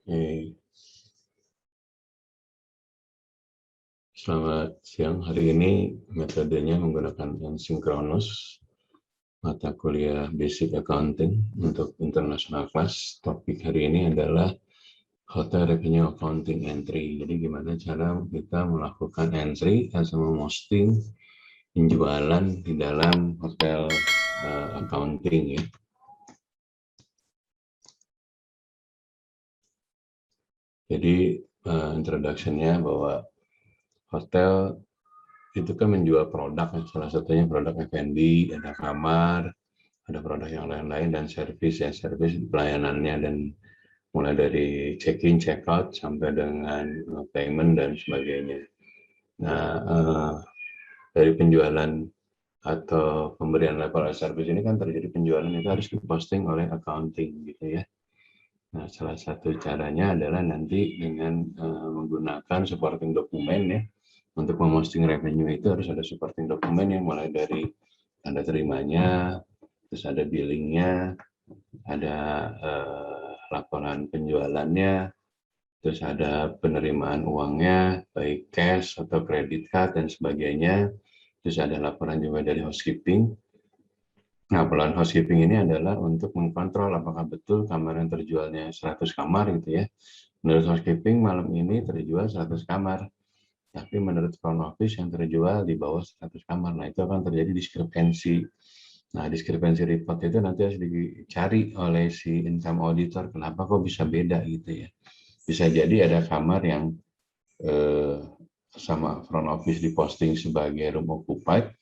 Oke. Selamat siang. Hari ini metodenya menggunakan sinkronus mata kuliah Basic Accounting untuk International Class. Topik hari ini adalah Hotel Revenue Accounting Entry. Jadi gimana cara kita melakukan entry atau memosting penjualan di dalam hotel accounting ya. Jadi introduction-nya bahwa hotel itu kan menjual produk, salah satunya produk F&B, ada kamar, ada produk yang lain-lain, dan servis ya, servis pelayanannya, dan mulai dari check-in, check-out, sampai dengan payment dan sebagainya. Nah, dari penjualan atau pemberian level service ini kan terjadi penjualan itu harus diposting oleh accounting gitu ya. Nah, salah satu caranya adalah nanti dengan menggunakan supporting dokumen ya. Untuk memosting revenue itu harus ada supporting dokumen yang mulai dari tanda terimanya, terus ada billingnya, ada laporan penjualannya, terus ada penerimaan uangnya, baik cash atau credit card dan sebagainya, terus ada laporan juga dari housekeeping. Nah, laporan housekeeping ini adalah untuk mengkontrol apakah betul kamar yang terjualnya 100 kamar gitu ya. Menurut housekeeping malam ini terjual 100 kamar. Tapi menurut front office yang terjual di bawah 100 kamar. Nah, itu akan terjadi diskrepensi. Nah, diskrepensi report itu nanti harus dicari oleh si income auditor. Kenapa kok bisa beda gitu ya. Bisa jadi ada kamar yang sama front office diposting sebagai room occupied,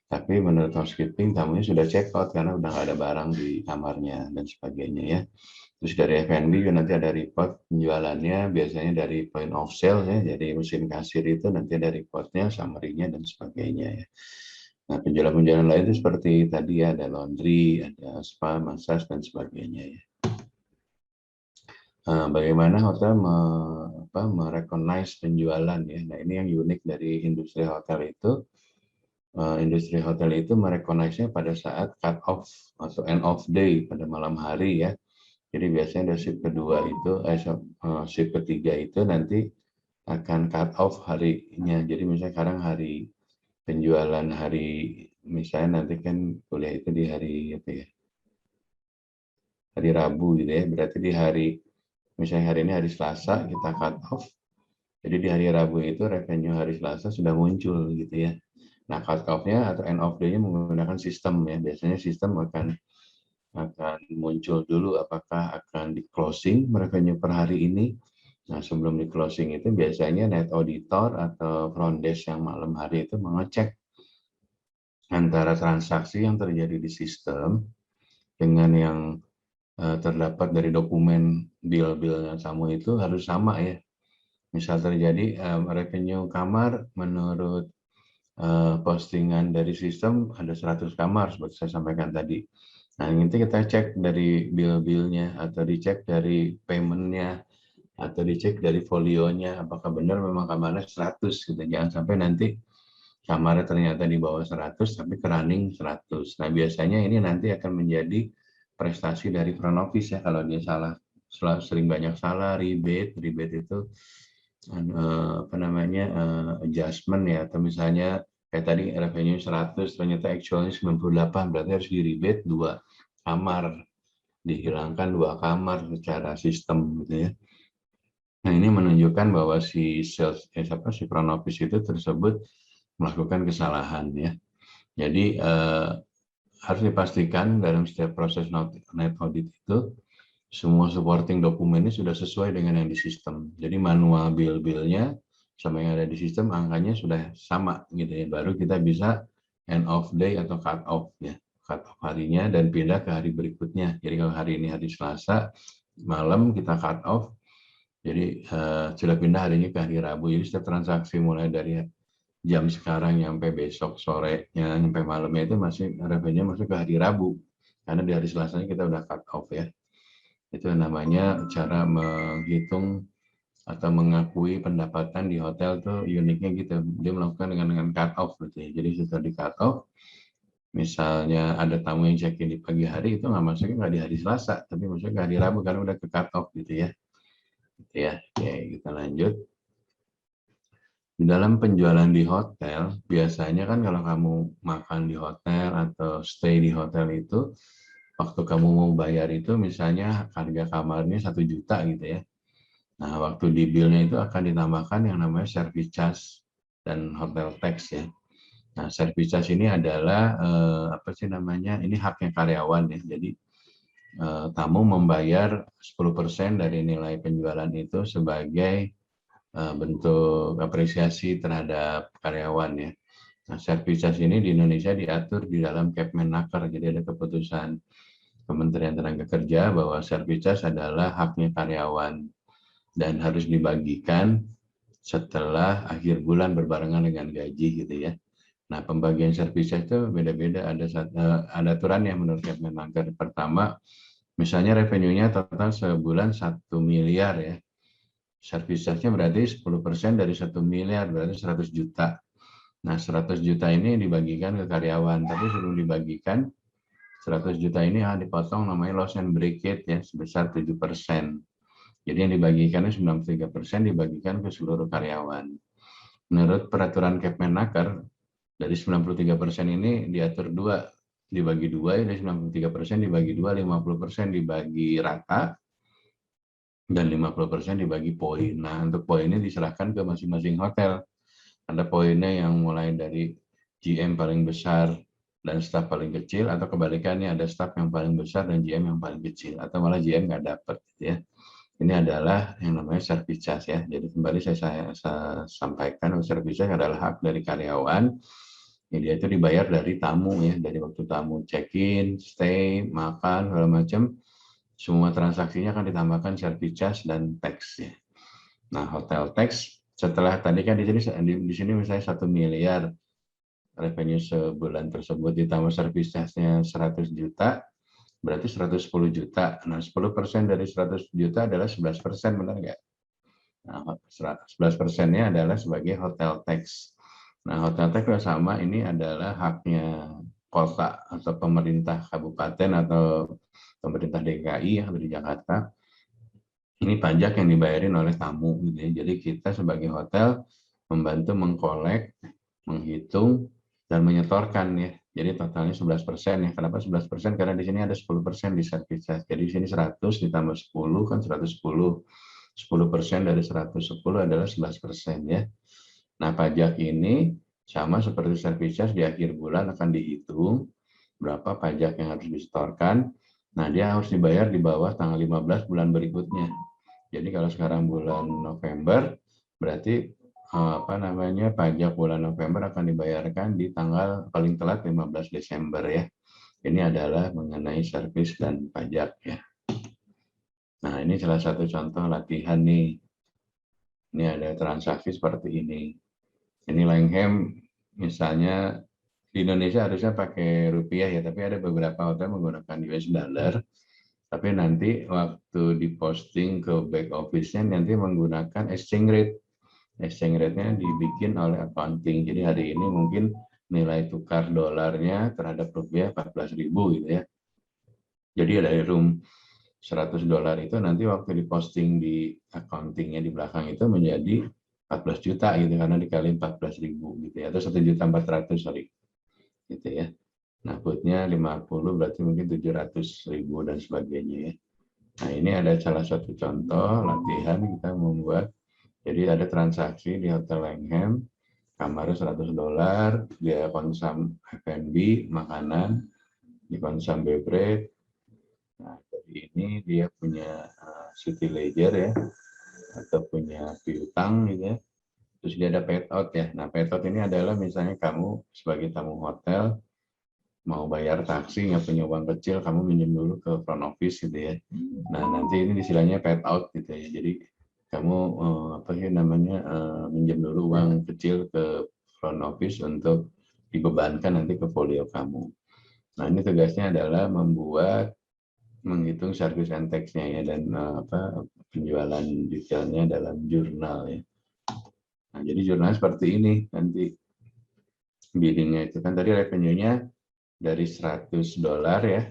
tapi menurut housekeeping tamunya sudah check out karena udah nggak ada barang di kamarnya dan sebagainya ya. Terus dari F&B juga nanti ada report penjualannya, biasanya dari point of sale ya, jadi mesin kasir itu nanti ada reportnya, summary-nya dan sebagainya ya. Nah, penjualan-penjualan lain itu seperti tadi ya, ada laundry, ada spa, massage dan sebagainya ya. Bagaimana hotel merecognize penjualan ya. Nah, ini yang unik dari industri hotel itu. Industri hotel itu merecognize-nya pada saat cut off atau end of day pada malam hari ya. Jadi biasanya ada shift kedua itu, shift ketiga itu nanti akan cut off harinya. Jadi misalnya sekarang hari penjualan hari, misalnya nanti kan kuliah itu di hari apa ya? Hari Rabu gitu ya. Berarti di hari, misalnya hari ini hari Selasa kita cut off. Jadi di hari Rabu itu revenue hari Selasa sudah muncul gitu ya. Nah, cut off-nya atau end of day-nya menggunakan sistem ya. Biasanya sistem akan muncul dulu apakah akan di closing revenue per hari ini. Nah, sebelum di closing itu biasanya net auditor atau front desk yang malam hari itu mengecek antara transaksi yang terjadi di sistem dengan yang terdapat dari dokumen bill-billnya tamu itu harus sama ya. Misal terjadi revenue kamar menurut postingan dari sistem ada 100 kamar seperti saya sampaikan tadi. Nah, nanti kita cek dari bill-billnya atau dicek dari payment-nya atau dicek dari folionya apakah benar memang kamarnya 100 gitu. Jangan sampai nanti kamarnya ternyata di bawah 100 tapi running 100. Nah, biasanya ini nanti akan menjadi prestasi dari front office ya kalau dia salah, sering banyak salah, rebate itu apa namanya adjustment ya, atau misalnya kayak tadi revenue 100 ternyata actualnya 98, berarti harus di rebate 2 kamar, dihilangkan 2 kamar secara sistem gitu ya. Nah, ini menunjukkan bahwa si sales si front office itu tersebut melakukan kesalahan ya. Jadi harus dipastikan dalam setiap proses net audit itu semua supporting dokumennya sudah sesuai dengan yang di sistem. Jadi manual bill-billnya sama yang ada di sistem angkanya sudah sama gitu ya. Baru kita bisa end of day atau cut off ya. Cut off harinya dan pindah ke hari berikutnya. Jadi kalau hari ini hari Selasa malam kita cut off. Jadi sudah pindah harinya ke hari Rabu. Jadi setiap transaksi mulai dari jam sekarang sampai besok sorenya sampai malamnya itu masih revenue masuk ke hari Rabu. Karena di hari Selasanya kita udah cut off ya. Itu namanya cara menghitung atau mengakui pendapatan di hotel tuh uniknya gitu. Dia melakukan dengan cut off gitu ya. Jadi setelah di cut off, misalnya ada tamu yang check-in di pagi hari itu nggak masuknya nggak di hari Selasa, tapi masuknya ke hari Rabu karena udah ke cut off gitu ya. ya. Oke, kita lanjut. Di dalam penjualan di hotel, biasanya kan kalau kamu makan di hotel atau stay di hotel itu, waktu kamu mau bayar itu misalnya harga kamarnya 1 juta gitu ya. Nah, waktu di bill-nya itu akan ditambahkan yang namanya service charge dan hotel tax ya. Nah, service charge ini adalah apa sih namanya? Ini haknya karyawan ya. Jadi tamu membayar 10% dari nilai penjualan itu sebagai bentuk apresiasi terhadap karyawan ya. Nah, service charge ini di Indonesia diatur di dalam Kepmenaker. Jadi ada keputusan Kementerian Tenaga Kerja bahwa service charge adalah haknya karyawan dan harus dibagikan setelah akhir bulan berbarengan dengan gaji gitu ya. Nah, pembagian service charge itu beda-beda, ada aturan yang menurut Kepmenaker. Pertama, misalnya revenue-nya total sebulan 1 miliar ya. Service charge-nya berarti 10% dari 1 miliar, berarti 100 juta. Nah, 100 juta ini dibagikan ke karyawan, tapi sebelum dibagikan, 100 juta ini dipotong namanya loss and breakage ya, sebesar 7%. Jadi yang dibagikannya 93% dibagikan ke seluruh karyawan. Menurut peraturan Kepmenaker, dari 93% ini diatur dua, dibagi dua, dari 93% dibagi dua, 50% dibagi rata, dan 50% dibagi poin. Nah, untuk poinnya diserahkan ke masing-masing hotel. Ada poinnya yang mulai dari GM paling besar dan staf paling kecil, atau kebalikannya ada staf yang paling besar dan GM yang paling kecil, atau malah GM nggak dapat gitu ya. Ini adalah yang namanya service charge ya. Jadi kembali saya sampaikan, service charge adalah hak dari karyawan. Ya, dia itu dibayar dari tamu ya, dari waktu tamu check-in, stay, makan, segala macam. Semua transaksinya akan ditambahkan service charge dan tax ya. Nah, hotel tax setelah tadi kan di sini misalnya 1 miliar revenue sebulan tersebut ditambah service charge-nya 100 juta, berarti 110 juta. Nah, 10% dari 100 juta adalah 11%, benar nggak? Nah, 11%-nya adalah sebagai hotel tax. Nah, hotel tax sama ini adalah haknya kota atau pemerintah kabupaten atau pemerintah DKI yang ada di Jakarta. Ini pajak yang dibayarin oleh tamu gitu ya. Jadi kita sebagai hotel membantu mengkolek, menghitung, dan menyetorkan ya. Jadi totalnya 11% ya. Kenapa 11%? Karena di sini ada 10% di service charge. Jadi di sini 100 ditambah 10 kan 110. 10% dari 110 adalah 11% ya. Nah, pajak ini sama seperti service charge, di akhir bulan akan dihitung berapa pajak yang harus disetorkan. Nah, dia harus dibayar di bawah tanggal 15 bulan berikutnya. Jadi kalau sekarang bulan November, berarti apa namanya, pajak bulan November akan dibayarkan di tanggal paling telat 15 Desember ya. Ini adalah mengenai servis dan pajak ya. Nah, ini salah satu contoh latihan nih. Ini ada transaksi seperti ini. Ini Langham misalnya di Indonesia harusnya pakai rupiah ya, tapi ada beberapa hotel menggunakan US dollar. Tapi nanti waktu diposting ke back office-nya nanti menggunakan exchange rate. Exchange rate-nya dibikin oleh accounting. Jadi hari ini mungkin nilai tukar dolarnya terhadap rupiah 14.000 gitu ya. Jadi dari room 100 dolar itu nanti waktu diposting di accounting-nya di belakang itu menjadi 14 juta gitu, karena dikali 14.000 gitu ya, atau 1.400.000 sorry gitu ya. Nah, putnya 50 berarti mungkin 700.000 dan sebagainya ya. Nah, ini ada salah satu contoh latihan kita membuat. Jadi ada transaksi di Hotel Langham, kamarnya 100 dolar, dia konsum F&B, makanan, di konsum beverage. Nah, jadi ini dia punya City Ledger ya, atau punya piutang gitu ya. Terus dia ada paid out ya. Nah, paid out ini adalah misalnya kamu sebagai tamu hotel mau bayar taksi, nggak punya uang kecil, kamu minjem dulu ke front office gitu ya. Nah, nanti ini istilahnya paid out gitu ya. Jadi kamu apa sih namanya, minjem dulu uang kecil ke front office untuk dibebankan nanti ke folio kamu. Nah, ini tugasnya adalah menghitung service and tax-nya ya, dan penjualan detailnya dalam jurnal ya. Nah, jadi jurnal seperti ini nanti biddingnya itu kan tadi revenue-nya dari 100 dolar ya,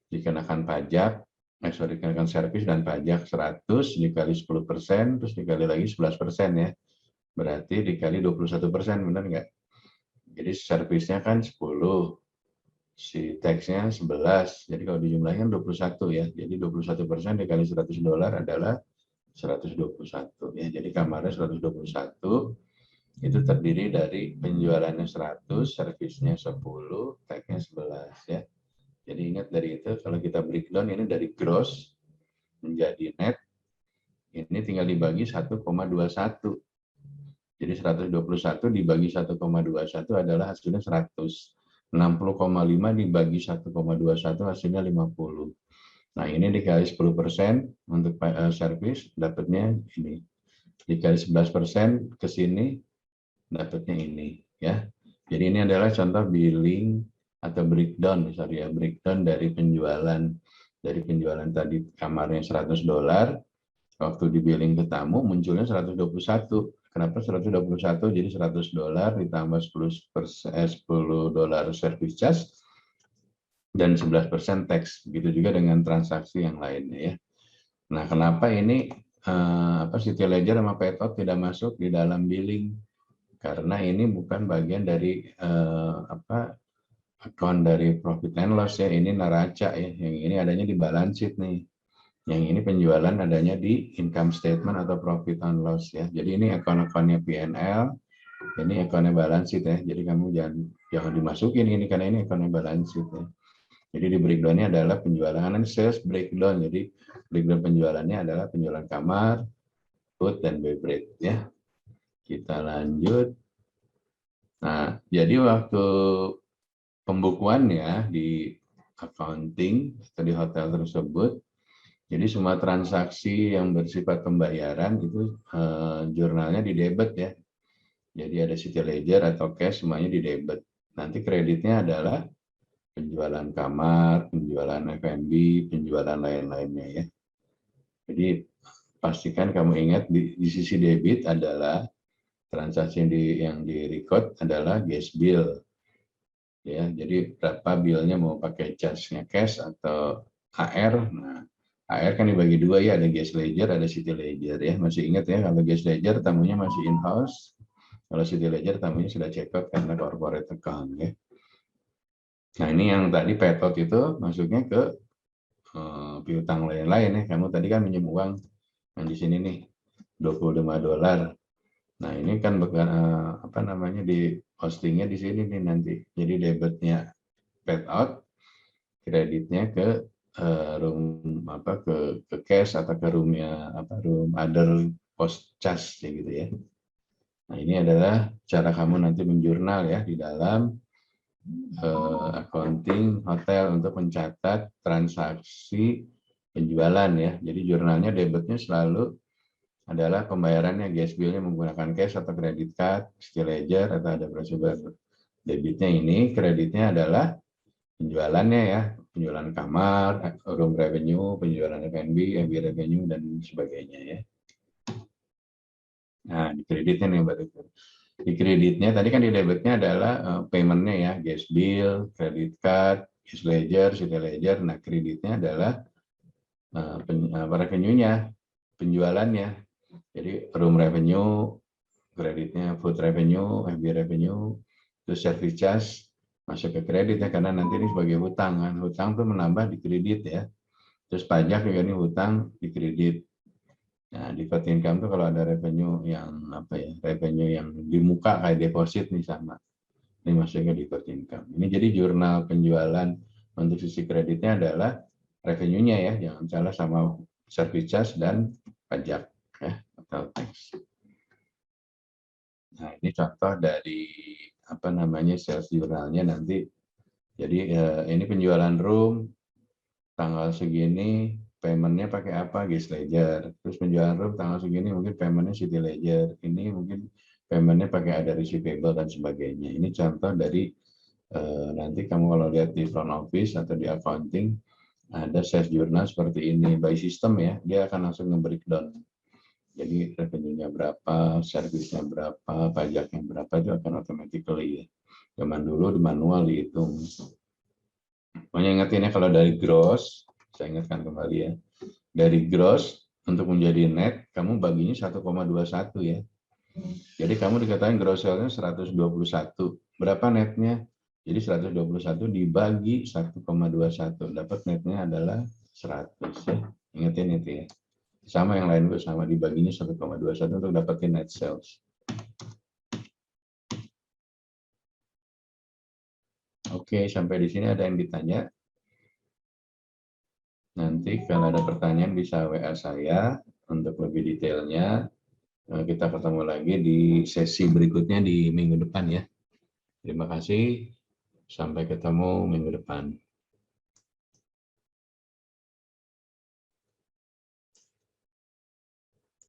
dikenakan pajak, Dikenakan servis dan pajak 100 dikali 10%, terus dikali lagi 11% ya. Berarti dikali 21%, benar nggak? Jadi servisnya kan 10, si tax-nya 11, jadi kalau dijumlahkan 21 ya. Jadi 21% dikali $100 adalah 121 ya. Jadi kamarnya 121 itu terdiri dari penjualannya 100, servisnya 10, tax-nya 11 ya. Jadi ingat dari itu kalau kita breakdown ini dari gross menjadi net, ini tinggal dibagi 1,21. Jadi 121 dibagi 1,21 adalah hasilnya 100. 60,5 dibagi 1,21 hasilnya 50. Nah ini dikali 10% untuk servis dapatnya ini. Dikali 11% ke sini dapatnya ini ya. Jadi ini adalah contoh billing atau breakdown, sorry ya, breakdown dari penjualan tadi kamarnya $100, waktu di billing ke tamu munculnya 121. Kenapa 121? Jadi $100 ditambah $10 service charge dan 11% tax. Begitu juga dengan transaksi yang lainnya ya. Nah, kenapa ini City Ledger sama Paytot tidak masuk di dalam billing? Karena ini bukan bagian dari account dari profit and loss ya. Ini neraca ya. Yang ini adanya di balance sheet nih. Yang ini penjualan adanya di income statement atau profit and loss ya. Jadi ini akun-akunnya P&L, ini akunnya balance sheet ya. Jadi kamu jangan dimasukin ini karena ini akunnya balance sheet ya. Jadi di breakdown-nya adalah penjualan sales breakdown. Jadi breakdown penjualannya adalah penjualan kamar, food dan beverage ya. Kita lanjut. Nah, jadi waktu pembukuannya di accounting atau di hotel tersebut, jadi semua transaksi yang bersifat pembayaran itu jurnalnya di debit ya. Jadi ada City Ledger atau cash semuanya di debit. Nanti kreditnya adalah penjualan kamar, penjualan F&B, penjualan lain-lainnya ya. Jadi pastikan kamu ingat di sisi debit adalah transaksi yang di record adalah gas bill. Ya, jadi berapa billnya mau pakai charge-nya cash atau AR. Nah, AR kan dibagi dua ya, ada gas ledger, ada city ledger ya. Masih ingat ya kalau gas ledger tamunya masih in-house, kalau city ledger tamunya sudah check out karena corporate account ya. Nah ini yang tadi Paytot itu masuknya ke piutang lain-lain ya. Kamu tadi kan minjem uang yang di sini nih $25. Nah ini kan di postingnya di sini nih nanti. Jadi debitnya Paytot, kreditnya ke ke cash atau ke room other post charge gitu ya. Nah ini adalah cara kamu nanti menjurnal ya di dalam accounting hotel untuk mencatat transaksi penjualan ya. Jadi jurnalnya debitnya selalu adalah pembayarannya gas bill-nya menggunakan cash atau credit card, skill ledger atau ada prosedur. Debitnya ini, kreditnya adalah penjualannya ya, penjualan kamar, room revenue, penjualan F&B, MB revenue, dan sebagainya ya. Nah, di kreditnya nih Mbak Tutur. Di kreditnya, tadi kan di debitnya adalah payment-nya ya, gas bill, credit card, gas ledger, city ledger. Nah, kreditnya adalah revenue-nya, penjualannya. Jadi room revenue, kreditnya food revenue, FB revenue, terus service charge, masuk ke kredit ya, karena nanti ini sebagai hutang kan. Hutang tuh menambah di kredit ya. Terus pajak juga ini hutang di kredit. Nah, deferred income tuh kalau ada revenue yang revenue yang di muka kayak deposit nih sama. Ini masuknya deferred income. Ini jadi jurnal penjualan untuk sisi kreditnya adalah revenue-nya ya, jangan salah sama service charge dan pajak ya atau tax. Nah, ini contoh dari sales jurnalnya nanti. Jadi ini penjualan room tanggal segini, paymentnya pakai apa? Gas ledger. Terus penjualan room tanggal segini mungkin paymentnya city ledger. Ini mungkin paymentnya pakai ada receivable dan sebagainya. Ini contoh dari nanti kamu kalau lihat di front office atau di accounting ada sales journal seperti ini by system ya. Dia akan langsung nge-breakdown. Jadi revenue-nya berapa, servisnya berapa, pajaknya berapa itu akan automatically ya. Zaman dulu di manual dihitung. Pokoknya ingat ini kalau dari gross Saya ingatkan kembali ya. Dari gross untuk menjadi net, kamu baginya 1,21 ya. Jadi kamu dikatakan gross sales-nya 121. Berapa netnya? Jadi 121 dibagi 1,21. Dapat netnya adalah 100 ya. Ingatin itu ya. Sama yang lain juga sama, dibaginya 1,21 untuk dapetin net sales. Oke, sampai di sini ada yang ditanya? Nanti kalau ada pertanyaan bisa WA saya untuk lebih detailnya. Kita ketemu lagi di sesi berikutnya di minggu depan ya. Terima kasih. Sampai ketemu minggu depan.